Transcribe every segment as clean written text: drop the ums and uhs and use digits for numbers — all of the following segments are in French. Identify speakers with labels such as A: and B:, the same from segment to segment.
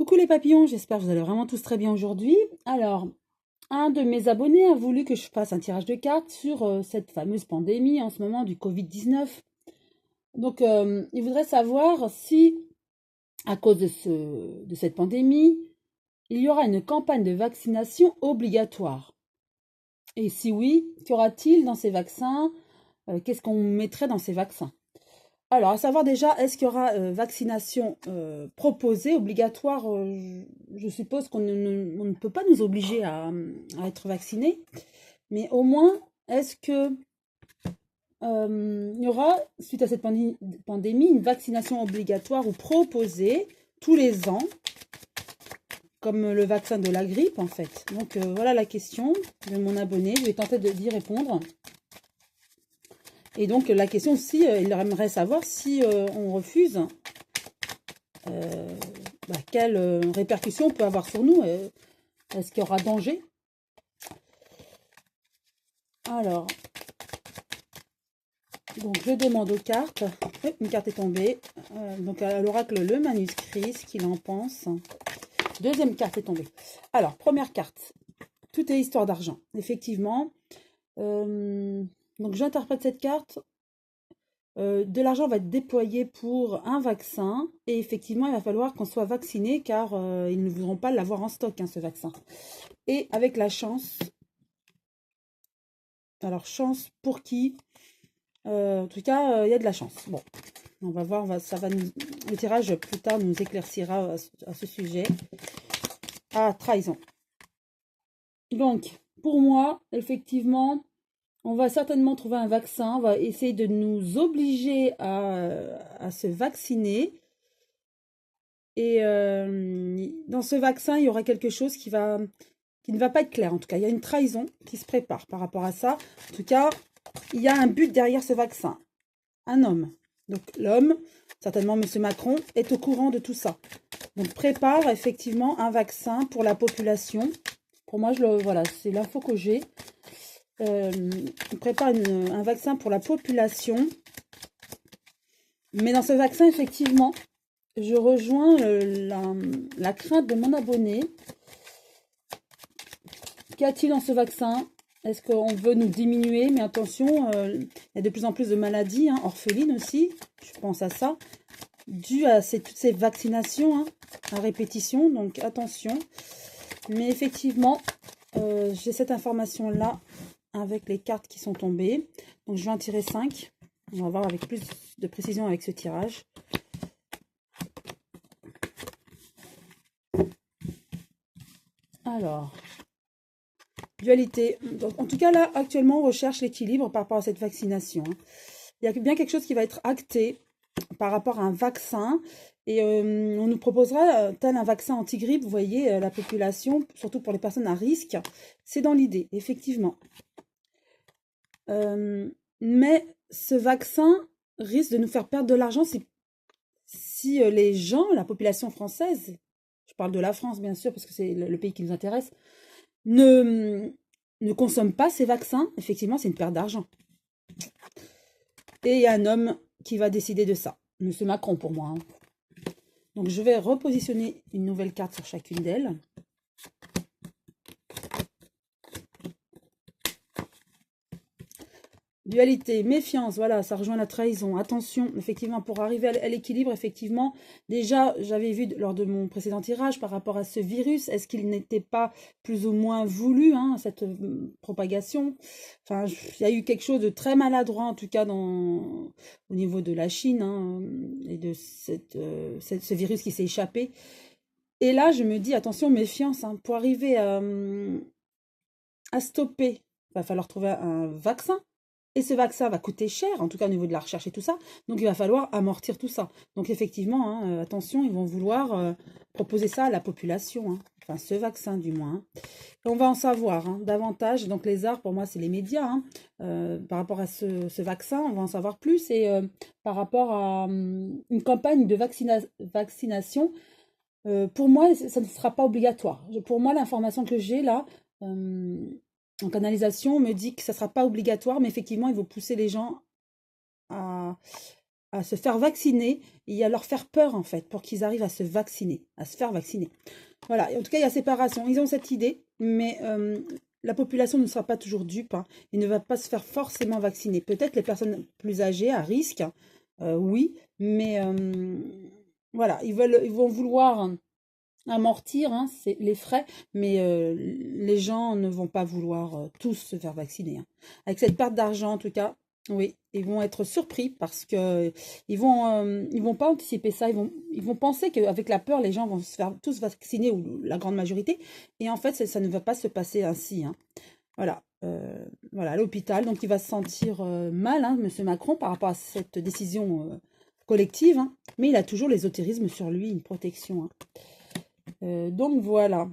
A: Coucou les papillons, j'espère que vous allez vraiment tous très bien aujourd'hui. Alors, un de mes abonnés a voulu que je fasse un tirage de cartes sur cette fameuse pandémie en ce moment du Covid-19. Donc, il voudrait savoir si, à cause de cette pandémie, il y aura une campagne de vaccination obligatoire. Et si oui, qu'aura-t-il dans ces vaccins? Qu'est-ce qu'on mettrait dans ces vaccins? Alors, à savoir déjà, est-ce qu'il y aura vaccination proposée, obligatoire? Je suppose on ne peut pas nous obliger à être vaccinés, mais au moins, est-ce que il y aura, suite à cette pandémie, une vaccination obligatoire ou proposée tous les ans, comme le vaccin de la grippe en fait. Donc voilà la question de mon abonné, je vais tenter d'y répondre. Et donc la question aussi, il aimerait savoir si on refuse, quelles répercussions on peut avoir sur nous. Est-ce qu'il y aura danger? Alors, donc je demande aux cartes. Oui, une carte est tombée. Donc à l'oracle, le manuscrit, ce qu'il en pense. Deuxième carte est tombée. Alors, première carte. Tout est histoire d'argent. Effectivement. Donc j'interprète cette carte. De l'argent va être déployé pour un vaccin et effectivement il va falloir qu'on soit vacciné car ils ne voudront pas l'avoir en stock ce vaccin. Et avec la chance, alors chance pour qui? En tout cas il y a de la chance. Bon, on va voir, le tirage plus tard nous éclaircira à ce sujet. Ah, trahison. Donc pour moi effectivement on va certainement trouver un vaccin, on va essayer de nous obliger à se vacciner. Et dans ce vaccin, il y aura quelque chose qui ne va pas être clair. En tout cas, il y a une trahison qui se prépare par rapport à ça. En tout cas, il y a un but derrière ce vaccin. Un homme. Donc l'homme, certainement M. Macron, est au courant de tout ça. Donc prépare effectivement un vaccin pour la population. Pour moi, voilà, c'est l'info que j'ai. On prépare un vaccin pour la population. Mais dans ce vaccin, effectivement, je rejoins la crainte de mon abonné. Qu'y a-t-il dans ce vaccin? Est-ce qu'on veut nous diminuer? Mais attention, il y a de plus en plus de maladies, orphelines aussi, je pense à ça, dû à toutes ces vaccinations à répétition, donc attention. Mais effectivement, j'ai cette information-là avec les cartes qui sont tombées. Donc je vais en tirer 5. On va voir avec plus de précision avec ce tirage. Alors, dualité. Donc, en tout cas, là, actuellement, on recherche l'équilibre par rapport à cette vaccination. Il y a bien quelque chose qui va être acté par rapport à un vaccin. Et on nous proposera tel un vaccin anti-grippe, vous voyez, la population, surtout pour les personnes à risque. C'est dans l'idée, effectivement. Mais ce vaccin risque de nous faire perdre de l'argent si les gens, la population française, je parle de la France bien sûr parce que c'est le pays qui nous intéresse, ne consomment pas ces vaccins. Effectivement, c'est une perte d'argent. Et il y a un homme qui va décider de ça. Monsieur Macron pour moi. Donc je vais repositionner une nouvelle carte sur chacune d'elles. Dualité, méfiance, voilà, ça rejoint la trahison. Attention, effectivement, pour arriver à l'équilibre, effectivement, déjà, j'avais vu lors de mon précédent tirage par rapport à ce virus, est-ce qu'il n'était pas plus ou moins voulu, cette propagation? Enfin, il y a eu quelque chose de très maladroit, en tout cas, au niveau de la Chine, et de ce virus qui s'est échappé. Et là, je me dis, attention, méfiance, pour arriver à stopper, il va falloir trouver un vaccin. Et ce vaccin va coûter cher, en tout cas au niveau de la recherche et tout ça. Donc il va falloir amortir tout ça. Donc effectivement, attention, ils vont vouloir proposer ça à la population. Enfin, ce vaccin du moins. Et on va en savoir davantage. Donc les arts, pour moi, c'est les médias. Par rapport à ce vaccin, on va en savoir plus. Et par rapport à une campagne de vaccination, pour moi, ça ne sera pas obligatoire. Pour moi, l'information que j'ai là, en canalisation, on me dit que ça ne sera pas obligatoire, mais effectivement, il faut pousser les gens à à se faire vacciner et à leur faire peur, en fait, pour qu'ils arrivent à se vacciner, à se faire vacciner. Voilà, et en tout cas, il y a séparation. Ils ont cette idée, mais la population ne sera pas toujours dupe, hein, et ne va pas se faire forcément vacciner. Peut-être les personnes plus âgées, à risque, oui, mais voilà, ils vont vouloir amortir, hein, les frais, mais les gens ne vont pas vouloir tous se faire vacciner, hein. Avec cette perte d'argent, en tout cas, oui, ils vont être surpris parce que ils vont pas anticiper ça. Ils vont penser qu'avec la peur, les gens vont se faire tous vacciner, ou la grande majorité. Et en fait, ça ne va pas se passer ainsi, hein. Voilà, voilà, à l'hôpital. Donc, il va se sentir mal, hein, Monsieur Macron, par rapport à cette décision collective, hein. Mais il a toujours l'ésotérisme sur lui, une protection, hein. Donc voilà.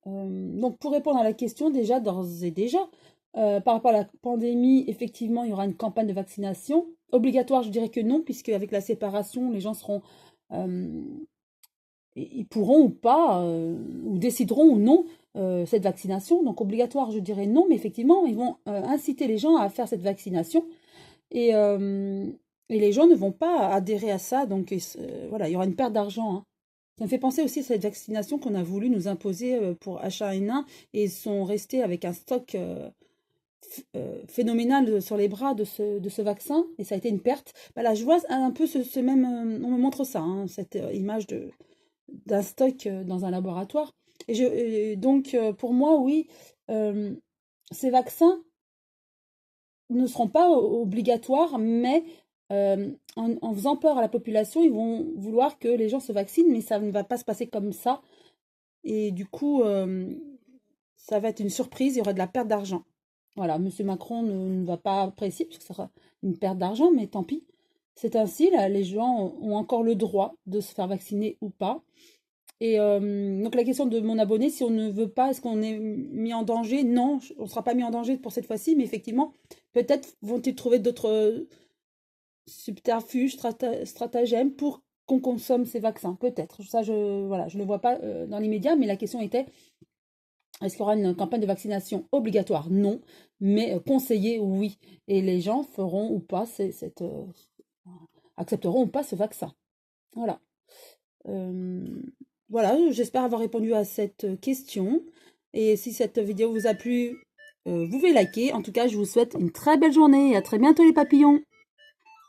A: Donc pour répondre à la question, déjà, d'ores et déjà, par rapport à la pandémie, effectivement, il y aura une campagne de vaccination. Obligatoire, je dirais que non, puisque avec la séparation, les gens seront, ils pourront ou pas, ou décideront ou non cette vaccination. Donc obligatoire, je dirais non, mais effectivement, ils vont inciter les gens à faire cette vaccination. Et, et les gens ne vont pas adhérer à ça. Donc voilà, il y aura une perte d'argent, hein. Ça me fait penser aussi à cette vaccination qu'on a voulu nous imposer pour H1N1, et ils sont restés avec un stock phénoménal sur les bras de ce vaccin, et ça a été une perte. Bah là, je vois un peu ce même... on me montre ça, hein, cette image d'un stock dans un laboratoire. Et donc, pour moi, oui, ces vaccins ne seront pas obligatoires, mais en faisant peur à la population, ils vont vouloir que les gens se vaccinent, mais ça ne va pas se passer comme ça. Et du coup, ça va être une surprise, il y aura de la perte d'argent. Voilà, Monsieur Macron ne va pas apprécier, parce que ça sera une perte d'argent, mais tant pis. C'est ainsi, là, les gens ont encore le droit de se faire vacciner ou pas. Et donc la question de mon abonné, si on ne veut pas, est-ce qu'on est mis en danger? Non, on ne sera pas mis en danger pour cette fois-ci, mais effectivement, peut-être vont-ils trouver d'autres subterfuges, stratagèmes pour qu'on consomme ces vaccins. Peut-être. Ça, voilà, je ne le vois pas dans l'immédiat, mais la question était, est-ce qu'il y aura une campagne de vaccination obligatoire? Non, mais conseillée, oui. Et les gens feront ou pas accepteront ou pas ce vaccin. Voilà. Voilà, j'espère avoir répondu à cette question. Et si cette vidéo vous a plu, vous pouvez liker. En tout cas, je vous souhaite une très belle journée et à très bientôt les papillons.